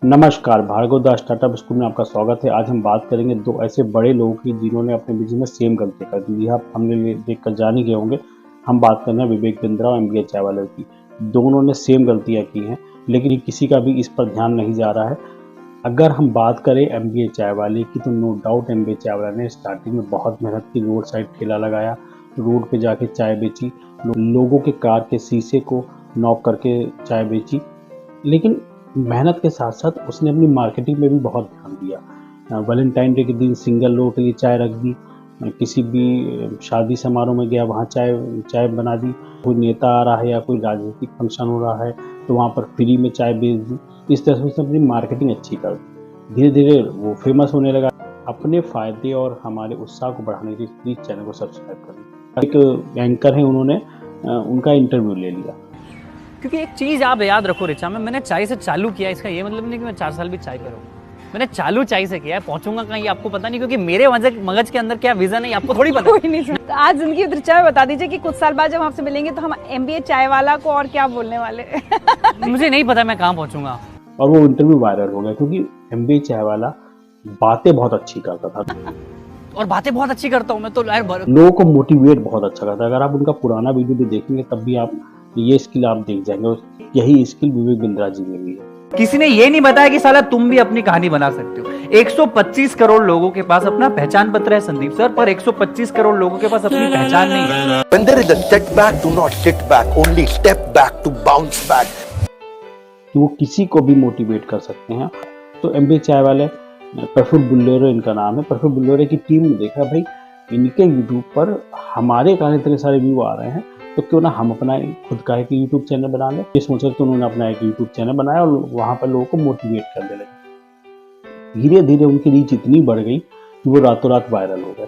नमस्कार, भार्गव दास startup school में आपका स्वागत है। आज हम बात करेंगे दो ऐसे बड़े लोगों की जिन्होंने अपने बिजनेस में सेम गलती कर दी। जी हाँ, हमने देख कर जान ही गए होंगे। हम बात कर रहे हैं विवेक बिंद्रा और एमबीए चाय की। दोनों ने सेम गलतियां की हैं, लेकिन किसी का भी इस पर ध्यान नहीं जा रहा है। अगर हम बात करें एमबीए चाय वाले की, तो नो डाउट एमबीए चाय वाला ने स्टार्टिंग में बहुत मेहनत की, रोड साइड ठेला लगाया, रोड पे जाके चाय बेची, लोगों के कार के शीशे को नॉक करके चाय बेची। लेकिन मेहनत के साथ साथ उसने अपनी मार्केटिंग में भी बहुत ध्यान दिया। वैलेंटाइन डे के दिन सिंगल लोगों के लिए चाय रख दी, किसी भी शादी समारोह में गया वहाँ चाय चाय बना दी, कोई नेता आ रहा है या कोई राजनीतिक फंक्शन हो रहा है तो वहाँ पर फ्री में चाय बेच दी। इस तरह से उसने अपनी मार्केटिंग अच्छी कर दी। धीरे धीरे वो फेमस होने लगा। अपने फायदे और हमारे उत्साह को बढ़ाने के लिए प्लीज चैनल को सब्सक्राइब करें। एक एंकर है, उन्होंने उनका इंटरव्यू ले लिया। क्योंकि एक चीज आप याद रखो रिचा में, मैंने चाय से चालू किया, इसका ये मतलब नहीं कि मैं 4 साल भी चाय पे रहूं। मैंने चालू चाय से किया है, पहुंचूंगा कहीं आपको पता नहीं, क्योंकि मेरे मगज के अंदर क्या विजन है आपको थोड़ी पता। कोई नहीं सुनता। आज जिंदगी रिचा में बता दीजिए कि कुछ साल बाद जब आपसे मिलेंगे तो हम एमबीए चाय वाला को और क्या बोलने वाले। मुझे नहीं पता मैं कहाँ पहुंचूंगा। और वो इंटरव्यू वायरल हो गया क्योंकि एमबीए चाय वाला बातें बहुत अच्छी करता था और बातें बहुत अच्छी करता हूँ मैं तो लोगों को मोटिवेट बहुत अच्छा करता है। अगर आप उनका पुराना वीडियो भी देखेंगे तब भी आप ये स्किल आप देख जाएंगे। यही स्किल विवेक बिंद्रा जी में भी है। किसी ने ये नहीं बताया कि साला तुम भी अपनी कहानी बना सकते हो। 125 करोड़ लोगों के पास अपना पहचान पत्र है संदीप सर, पर 125 करोड़ लोगों के पास अपनी पहचान नहीं है। When there is a setback, do not sit back, only step back to bounce back. कि वो किसी को भी मोटिवेट कर सकते हैं। तो एमबीए चाय वाले प्रफुल्ल बुल्लेरो इनका नाम है। प्रफुल्ल बुल्लेरो की टीम ने देखा भाई इनके यूट्यूब पर हमारे कारण इतने सारे व्यू आ रहे हैं, तो क्यों ना हम अपना खुद का एक यूट्यूब चैनल बना लें। ये सोचकर तो उन्होंने अपना एक यूट्यूब चैनल बनाया और वहां पर लोगों को मोटिवेट करने लगे। धीरे धीरे उनकी रीच इतनी बढ़ गई कि वो रातों रात वायरल हो गए।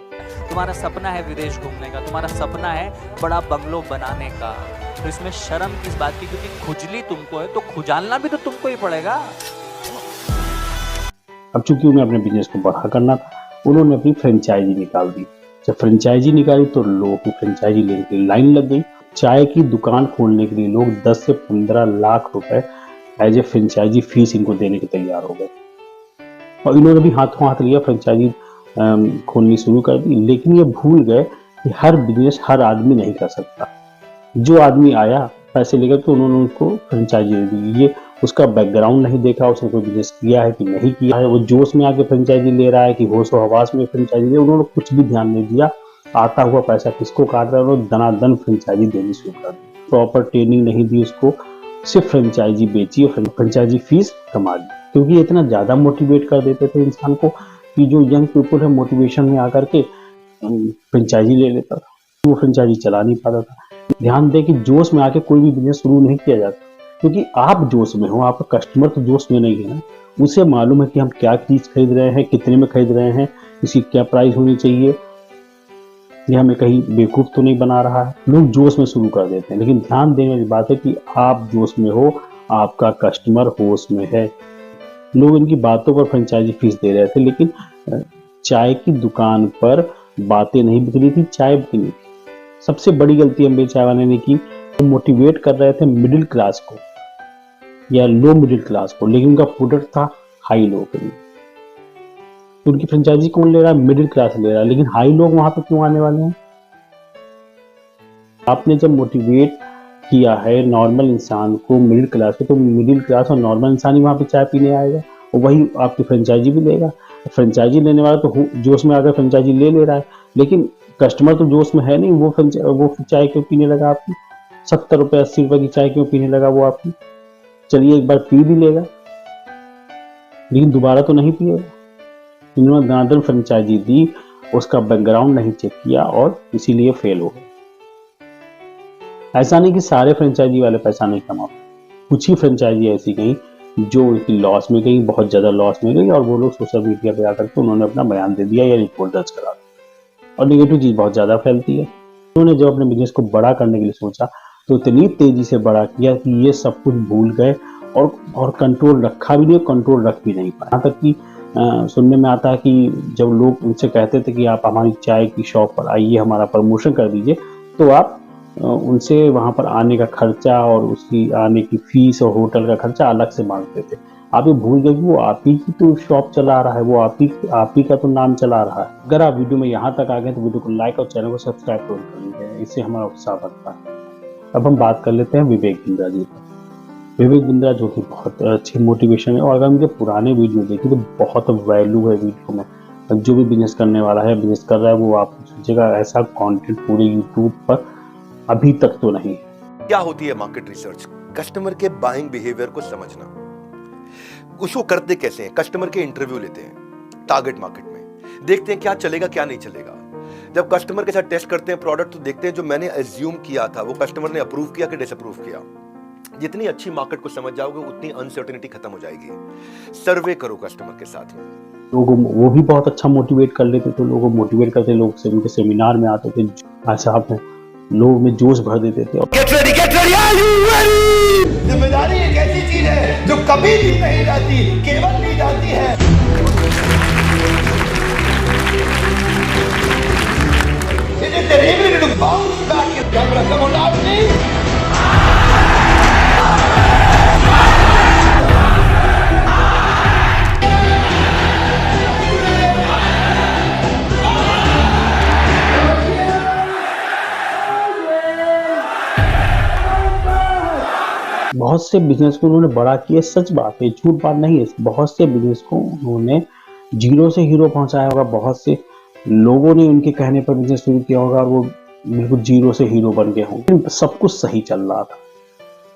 तुम्हारा सपना है विदेश घूमने का, तुम्हारा सपना है बड़ा बंगलो बनाने का, तो इसमें शर्म किस बात की? क्योंकि खुजली तुमको है तो खुजालना भी तो तुमको ही पड़ेगा। अब चूंकि उन्हें अपने बिजनेस को बढ़ा करना था, उन्होंने अपनी फ्रेंचाइजी निकाल दी। जब फ्रेंचाइजी निकाली तो लोगों की फ्रेंचाइजी लेने की लाइन लग गई। चाय की दुकान खोलने के लिए लोग 10 से 15 लाख रुपए एज ए फ्रेंचाइजी फीस इनको देने के तैयार हो गए। और इन्होंने भी हाथों हाथ लिया, फ्रेंचाइजी खोलनी शुरू कर दी। लेकिन ये भूल गए कि हर बिजनेस हर आदमी नहीं कर सकता। जो आदमी आया पैसे लेकर तो उन्होंने उनको फ्रेंचाइजी दे दी। ये उसका बैकग्राउंड नहीं देखा, उसने कोई बिजनेस किया है कि नहीं किया है, वो जोश में आके फ्रेंचाइजी ले रहा है कि होश व हवास में फ्रेंचाइजी ले, उन्होंने कुछ भी ध्यान नहीं दिया। आता हुआ पैसा किसको काट रहा है, उन्होंने दनादन फ्रेंचाइजी देनी शुरू कर दी। प्रॉपर ट्रेनिंग नहीं दी उसको, सिर्फ फ्रेंचाइजी बेची और फ्रेंचाइजी फीस कमा दी। क्योंकि ये इतना ज्यादा मोटिवेट कर देते थे इंसान को कि जो यंग पीपल है मोटिवेशन में आकर के फ्रेंचाइजी ले लेता था, वो फ्रेंचाइजी चला नहीं पाता था। ध्यान दे कि जोश में आके कोई भी बिजनेस शुरू नहीं किया जाता, क्योंकि आप जोश में हो, आपका कस्टमर तो जोश में नहीं है ना। उसे मालूम है कि हम क्या चीज खरीद रहे हैं, कितने में खरीद रहे हैं, इसकी क्या प्राइस होनी चाहिए, ये हमें कहीं बेवकूफ तो नहीं बना रहा है। लोग जोश में शुरू कर देते हैं, लेकिन ध्यान देने की बात है कि आप जोश में हो, आपका कस्टमर होश में है। लोग इनकी बातों पर फ्रेंचाइजी फीस दे रहे थे, लेकिन चाय की दुकान पर बातें नहीं बिक रही थी, चाय बिक रही थी। सबसे बड़ी गलती एमबीए चाय वाले ने की, मोटिवेट कर रहे थे मिडिल क्लास को या लो मिडिल क्लास को, लेकिन उनका प्रोडक्ट था हाई लो के लिए। तो उनकी फ्रेंचाइजी कौन ले रहा है? मिडिल क्लास ले रहा है। लेकिन हाई लोग वहां पे क्यों आने वाले हैं? आपने जब मोटिवेट किया है नॉर्मल इंसान को, मिडिल क्लास को, तो मिडिल क्लास और नॉर्मल इंसान ही वहां पे चाय पीने आएगा और वही आपकी फ्रेंचाइजी भी लेगा। फ्रेंचाइजी लेने वाला तो जोश में आकर फ्रेंचाइजी ले रहा है, लेकिन कस्टमर तो जोश में है नहीं। वो चाय क्यों पीने लगा आपकी? 70 रुपए 80 रुपए की चाय क्यों पीने लगा वो आपकी? चलिए एक बार पी भी लेगा, लेकिन दोबारा तो नहीं पिएगा। इन्होंने दनादन फ्रेंचाइजी दी, उसका बैकग्राउंड नहीं चेक किया और इसीलिए फेल हो गए। ऐसा नहीं कि सारे फ्रेंचाइजी वाले पैसा नहीं कमा, कुछ ही फ्रेंचाइजी ऐसी गई जो उनकी लॉस में गई, बहुत ज्यादा लॉस में गई, और वो लोग सोशल मीडिया पे आकर के उन्होंने अपना बयान दे दिया या रिपोर्ट दर्ज करा दिया। और नेगेटिव चीज बहुत ज्यादा फैलती है। उन्होंने जब अपने बिजनेस को बड़ा करने के लिए सोचा तो इतनी तेजी से बड़ा किया कि ये सब कुछ भूल गए और कंट्रोल रखा भी नहीं, कंट्रोल रख भी नहीं पाया। यहाँ तक कि सुनने में आता है कि जब लोग उनसे कहते थे कि आप हमारी चाय की शॉप पर आइए, हमारा प्रमोशन कर दीजिए, तो आप उनसे वहां पर आने का खर्चा और उसकी आने की फीस और होटल का खर्चा अलग से मांगते थे। आप ये भूल गए कि वो आप ही की तो शॉप चला रहा है, वो आप ही का तो नाम चला रहा है। अगर आप वीडियो में यहाँ तक आ गए तो वीडियो को लाइक और चैनल को सब्सक्राइब जरूर कर लीजिए, इससे हमारा उत्साह बढ़ता है। अब हम बात कर लेते हैं विवेक बिंद्रा जी पर। विवेक बिंद्रा जो कि बहुत अच्छी मोटिवेशन है, और अगर उनके पुराने वीडियो देखें तो बहुत वैल्यू है वीडियो में। जो भी बिजनेस करने वाला है, बिजनेस कर रहा है, वो आप सोचिएगा ऐसा कंटेंट पूरे यूट्यूब पर अभी तक तो नहीं। क्या होती है मार्केट रिसर्च? कस्टमर के बाइंग बिहेवियर को समझना। उसको करते कैसे हैं? कस्टमर के इंटरव्यू लेते हैं टारगेट मार्केट में, देखते हैं क्या चलेगा क्या नहीं चलेगा। जब कस्टमर के साथ टेस्ट करते हैं प्रोडक्ट, तो देखते हैं जो मैंने एज्यूम किया था वो कस्टमर ने अप्रूव किया कि डिसअप्रूव किया। जितनी अच्छी मार्केट को समझ जाओगे उतनी अनसर्टेनिटी खत्म हो जाएगी। सर्वे करो कस्टमर के साथ में। लोगों वो भी बहुत अच्छा मोटिवेट कर लेते थे, लोगों को मोटिवेट करते, लोग से उनके सेमिनार में आते थे, साहब में लोग में जोश भर देते थे। Get ready, are you ready? जिम्मेदारी एक ऐसी चीज है जो कभी भी नहीं जाती, केवल नहीं जाती है। It is the ability to bounce back if camera come on out, please. बहुत से बिजनेस को उन्होंने बड़ा किया, सच बात है, झूठ बात नहीं है। बहुत से बिजनेस को उन्होंने जीरो से हीरो पहुंचाया होगा, बहुत से लोगों ने उनके कहने पर बिजनेस शुरू किया होगा और वो बिल्कुल जीरो से हीरो बन गए होंगे। सब कुछ सही चल रहा था,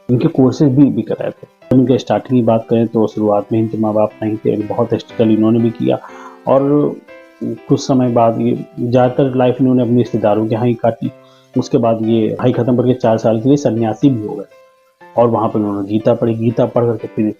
उनके कोर्सेज भी बिक रहे थे। उनके स्टार्टिंग की बात करें तो शुरुआत में इनके माँ बाप नहीं थे, बहुत स्ट्रगल इन्होंने भी किया, और कुछ समय बाद ये ज़्यादातर लाइफ इन्होंने अपने रिश्तेदारों के यहाँ ही काटी। उसके बाद ये पढ़ाई खत्म करके 4 साल के लिए सन्यासी भी हो गए, और वहाँ पर उन्होंने गीता पढ़ी। गीता पढ़ करके फिर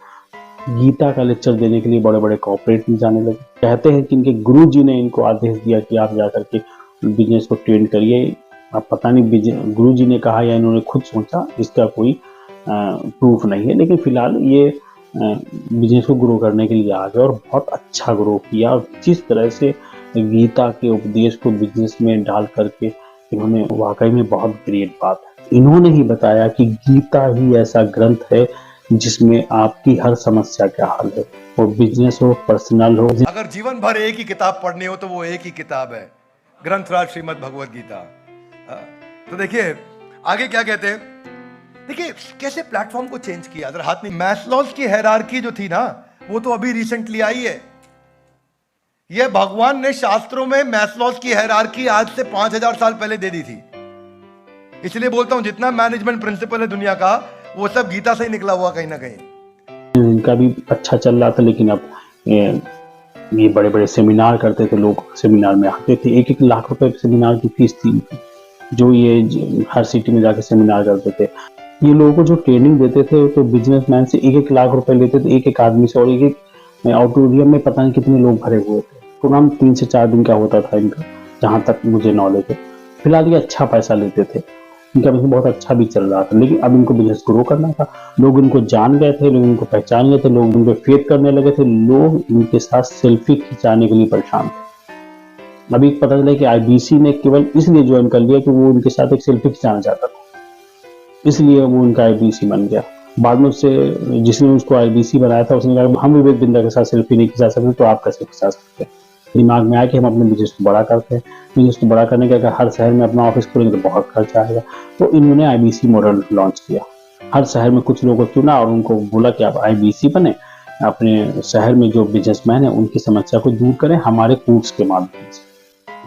गीता का लेक्चर देने के लिए बड़े बड़े कॉर्पोरेट में जाने लगे। कहते हैं कि इनके गुरु जी ने इनको आदेश दिया कि आप जा करके बिजनेस को ट्रेन करिए। अब पता नहीं गुरु जी ने कहा या इन्होंने खुद सोचा, इसका कोई प्रूफ नहीं है, लेकिन फिलहाल ये बिजनेस को ग्रो करने के लिए आ गए और बहुत अच्छा ग्रो किया। और जिस तरह से गीता के उपदेश को बिजनेस में डाल करके इन्होंने, वाकई में बहुत ग्रेट बात है। इन्होंने ही बताया कि गीता ही ऐसा ग्रंथ है जिसमें आपकी हर समस्या का हल है, वो बिजनेस हो, पर्सनल हो। अगर जीवन भर एक ही किताब पढ़नी हो तो वो एक ही किताब है, ग्रंथराज श्रीमद् भगवद गीता। तो देखिए आगे क्या कहते हैं, देखिए कैसे प्लेटफॉर्म को चेंज किया। अगर हाथ में मैस्लोस की हायरार्की जो थी ना, वो तो अभी रिसेंटली आई है। ये भगवान ने शास्त्रों में मैस्लोस की हायरार्की आज से 5000 साल पहले दे दी थी। इसलिए बोलता हूं जितना मैनेजमेंट प्रिंसिपल है दुनिया का, वो सब गीता से ही निकला हुआ कहीं ना कहीं। इनका भी अच्छा चल रहा था, लेकिन अब ये बड़े बड़े सेमिनार करते थे, लोग सेमिनार में आते थे। 1-1 लाख रुपए सेमिनार की फीस थी, जो ये हर सिटी में जाके सेमिनार करते थे। ये लोगों को जो ट्रेनिंग देते थे तो बिजनेसमैन से 1-1 लाख रुपए लेते थे, एक आदमी से, और एक ऑडिटोरियम में पता नहीं कितने लोग भरे हुए थे। प्रोग्राम 3 से 4 दिन का होता था इनका, जहां तक मुझे नॉलेज है। फिलहाल ये अच्छा पैसा लेते थे, इनका बिजनेस बहुत अच्छा भी चल रहा था, लेकिन अब इनको बिजनेस ग्रो करना था। लोग इनको जान गए थे, लोग इनको पहचान गए थे, लोग इनको फेथ करने लगे थे, लोग इनके साथ सेल्फी खिंचाने के लिए परेशान थे। अभी पता चला कि आईबीसी ने केवल इसलिए ज्वाइन कर लिया कि वो उनके साथ एक सेल्फी खिंचाना चाहता था, इसलिए वो उनका आईबीसी बन गया। बाद में उससे जिसने उसको आईबीसी बनाया था उसने कहा हम विवेक बिंद्रा के साथ सेल्फी नहीं खिंचा सकते, तो आप कैसे खिंचा सकते हैं। दिमाग में आया कि हम अपने बिजनेस को बड़ा करते हैं। बिजनेस को बड़ा करने के अगर हर शहर में अपना ऑफिस खोलेंगे तो बहुत खर्चा आएगा, तो इन्होंने आईबीसी मॉडल लॉन्च किया। हर शहर में कुछ लोगों को चुना और उनको बोला कि आप आईबीसी बने, अपने शहर में जो बिजनेसमैन है उनकी समस्या को दूर करें हमारे कोर्स के माध्यम से,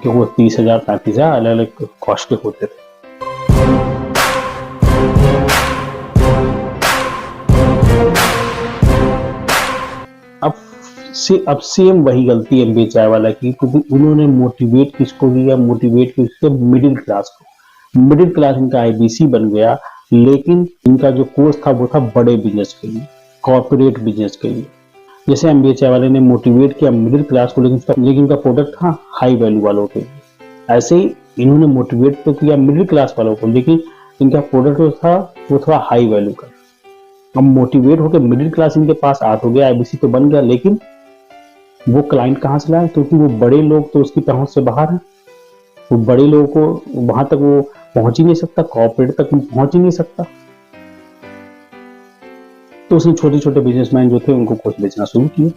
क्योंकि वो 30,000 35,000 अलग अलग कॉस्ट के होते थे। अब सेम वही गलती एमबीए चाय वाला की, क्योंकि उन्होंने मोटिवेट किसको किया, मोटिवेट किसको, मिडिल क्लास को। मिडिल क्लास इनका आईबीसी बन गया, लेकिन इनका जो कोर्स था वो था बड़े बिजनेस के लिए, कॉर्पोरेट बिजनेस के लिए। जैसे एमबीए चाय वाले ने मोटिवेट किया मिडिल क्लास को, लेकिन इनका प्रोडक्ट था हाई वैल्यू वालों के लिए। ऐसे ही इन्होंने मोटिवेट तो किया मिडिल क्लास वालों को, लेकिन इनका प्रोडक्ट जो था वो थोड़ा हाई वैल्यू का। अब मोटिवेट होकर मिडिल क्लास इनके पास आ तो गया, आईबीसी तो बन गया, लेकिन वो क्लाइंट कहाँ से लाए, क्योंकि वो बड़े लोग तो उसकी पहुंच से बाहर हैं। वो बड़े लोगों को वहां तक वो पहुंच ही नहीं सकता, कॉर्पोरेट तक पहुंच ही नहीं सकता। तो उसने छोटे छोटे बिजनेसमैन जो थे उनको कोच बेचना शुरू किया।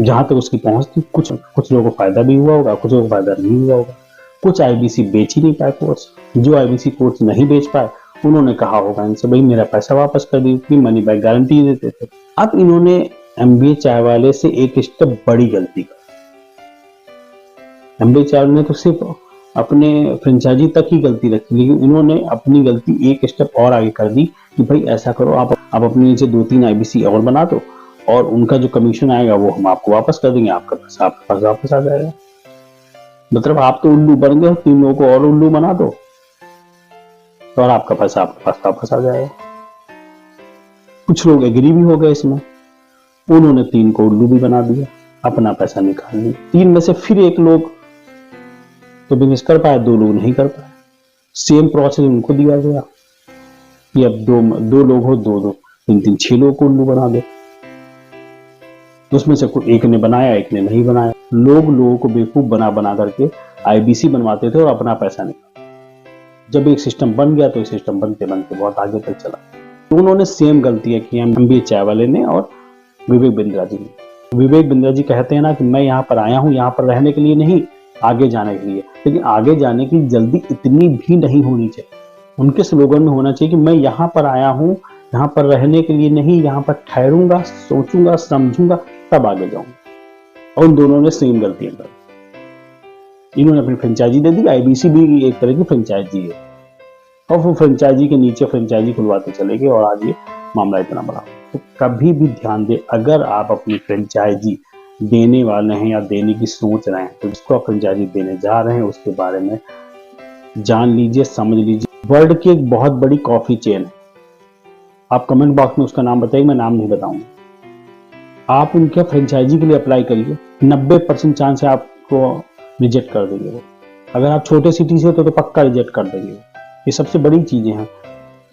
जहां तक उसकी पहुंच थी, कुछ लोगों को फायदा भी हुआ होगा, कुछ लोगों को फायदा नहीं हुआ होगा। कुछ आईबीसी बेच ही नहीं पाए कोर्स। जो आईबीसी कोर्स नहीं बेच पाए उन्होंने कहा होगा इनसे, भाई मेरा पैसा वापस कर दी, इतनी मनी बैक गारंटी देते थे। अब इन्होंने एमबीए चाय वाले से एक स्टेप बड़ी गलती कर। एमबीए चाय वाले ने तो सिर्फ अपने फ्रेंचाइजी तक ही गलती रखी, लेकिन इन्होंने अपनी गलती एक स्टेप और आगे कर दी कि भाई ऐसा करो, आप अपने नीचे 2-3 आईबीसी और बना दो और उनका जो कमीशन आएगा वो हम आपको वापस कर देंगे, आपका पैसा आपके पास वापस आ जाएगा। मतलब आप तो उल्लू बन गए, 3 लोगों को और उल्लू बना दो और आपका पैसा आपके पास वापस आ जाएगा। कुछ लोग एग्री भी हो गए इसमें, उन्होंने 3 को उल्लू भी बना दिया, अपना पैसा निकाल लिया। 3 में से फिर 1 लोग तो बिजनेस कर पाए, 2 लोग नहीं कर पाए। सेम प्रोसेस उनको दिया गया कि अब 2 लोग हो, 2-2, 3-3, 6 लोग को उल्लू बना दो। उसमें से कोई एक ने बनाया, एक ने नहीं बनाया। लोगों को बेवकूफ बना करके आईबीसी बनवाते थे और अपना पैसा निकाल। जब एक सिस्टम बन गया तो सिस्टम बनते बनते बहुत आगे तक चला। तो उन्होंने सेम गलतियां की एमबीए चाय वाले ने और विवेक बिंद्रा जी ने। विवेक बिंद्रा जी कहते हैं ना कि मैं यहाँ पर आया हूँ यहाँ पर रहने के लिए नहीं, आगे जाने के लिए। लेकिन आगे जाने की जल्दी इतनी भी नहीं होनी चाहिए। उनके स्लोगन में होना चाहिए कि मैं यहाँ पर आया हूँ यहाँ पर रहने के लिए नहीं, यहाँ पर ठहरूंगा, सोचूंगा, समझूंगा, तब आगे जाऊंगा। और उन दोनों ने सेम गलतियां कर। इन्होंने अपनी फ्रेंचाइजी दे दी। आईबीसी भी एक तरह की फ्रेंचाइजी है और वो फ्रेंचाइजी के नीचे फ्रेंचाइजी खुलवाते चले गए और आज ये मामला इतना बड़ा। तो कभी भी ध्यान दें, अगर आप अपनी फ्रेंचाइजी देने वाले हैं या देने की सोच रहे हैं तो जिसको आप फ्रेंचाइजी देने जा रहे हैं उसके बारे में जान लीजिए, समझ लीजिए। वर्ल्ड की एक बहुत बड़ी कॉफी चेन है, आप कमेंट बॉक्स में उसका नाम बताइए, मैं नाम नहीं बताऊंगा। आप उनके फ्रेंचाइजी के लिए अप्लाई करिए, 90% चांस है आपको रिजेक्ट कर देंगे वो। अगर आप छोटे सिटी से तो पक्का रिजेक्ट कर देंगे। ये सबसे बड़ी चीजें हैं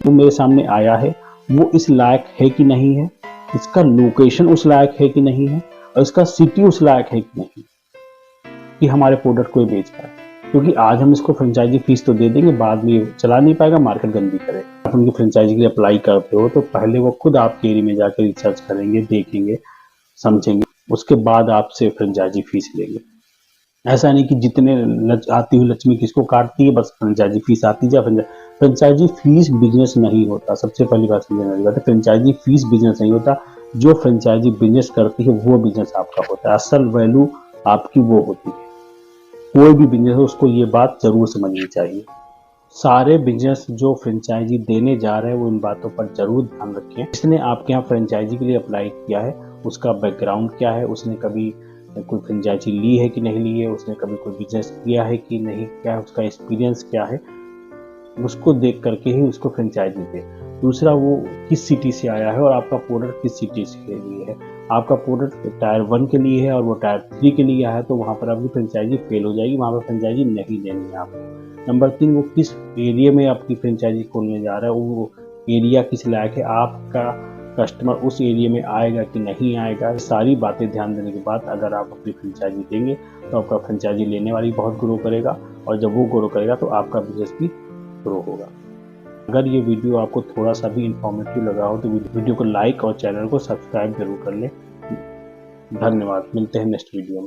जो मेरे सामने आया है, वो इस लायक है कि नहीं है, इसका लोकेशन उस लायक है कि नहीं है और इसका सिटी उस लायक है कि नहीं कि हमारे प्रोडक्ट को बेच पाए। क्योंकि आज हम इसको फ्रेंचाइजी फीस तो दे देंगे, बाद में चला नहीं पाएगा, मार्केट गंदी करे। आप उनकी फ्रेंचाइजी के लिए अप्लाई करते हो तो पहले वो खुद आपके एरिया में जाकर रिसर्च करेंगे, देखेंगे, समझेंगे, उसके बाद आपसे फ्रेंचाइजी फीस लेंगे। ऐसा नहीं कि जितने आती हुई लक्ष्मी किसको काटती है, बस फ्रेंचाइजी फीस आती जाए। फ्रेंचाइजी फीस बिजनेस नहीं होता। सबसे पहली बात समझने वाली बात है, फ्रेंचाइजी फीस बिजनेस नहीं होता। जो फ्रेंचाइजी बिजनेस करती है वो बिजनेस आपका होता है। असल वैल्यू आपकी वो होती है। कोई भी बिजनेस हो उसको ये बात जरूर समझनी चाहिए। सारे बिजनेस जो फ्रेंचाइजी देने जा रहे हैं वो इन बातों पर जरूर ध्यान रखें। जिसने आपके यहाँ फ्रेंचाइजी के लिए अप्लाई किया है उसका बैकग्राउंड क्या है, उसने कभी कोई फ्रेंचाइजी ली है कि नहीं ली है, उसने कभी कोई बिजनेस किया है कि नहीं किया है, उसका एक्सपीरियंस क्या है, उसको देख करके ही उसको फ्रेंचाइजी दे। दूसरा, वो किस सिटी से आया है और आपका प्रोडक्ट किस सिटी के लिए है। आपका प्रोडक्ट टायर 1 के लिए है और वो टायर 3 के लिए है तो वहाँ पर आपकी फ्रेंचाइजी फेल हो जाएगी, वहाँ पर फ्रेंचाइजी नहीं देनी है आपको। नंबर 3, वो किस एरिया में आपकी फ्रेंचाइजी खोलने जा रहा है, वो एरिया किस लायक है, आपका कस्टमर उस एरिया में आएगा कि नहीं आएगा। सारी बातें ध्यान देने के बाद अगर आप अपनी फ्रेंचाइजी देंगे तो आपका फ्रेंचाइजी लेने वाली बहुत ग्रो करेगा और जब वो ग्रो करेगा तो आपका बिजनेस भी ग्रो होगा। अगर ये वीडियो आपको थोड़ा सा भी इंफॉर्मेटिव लगा हो तो वीडियो को लाइक और चैनल को सब्सक्राइब जरूर कर लें। धन्यवाद। मिलते हैं नेक्स्ट वीडियो में।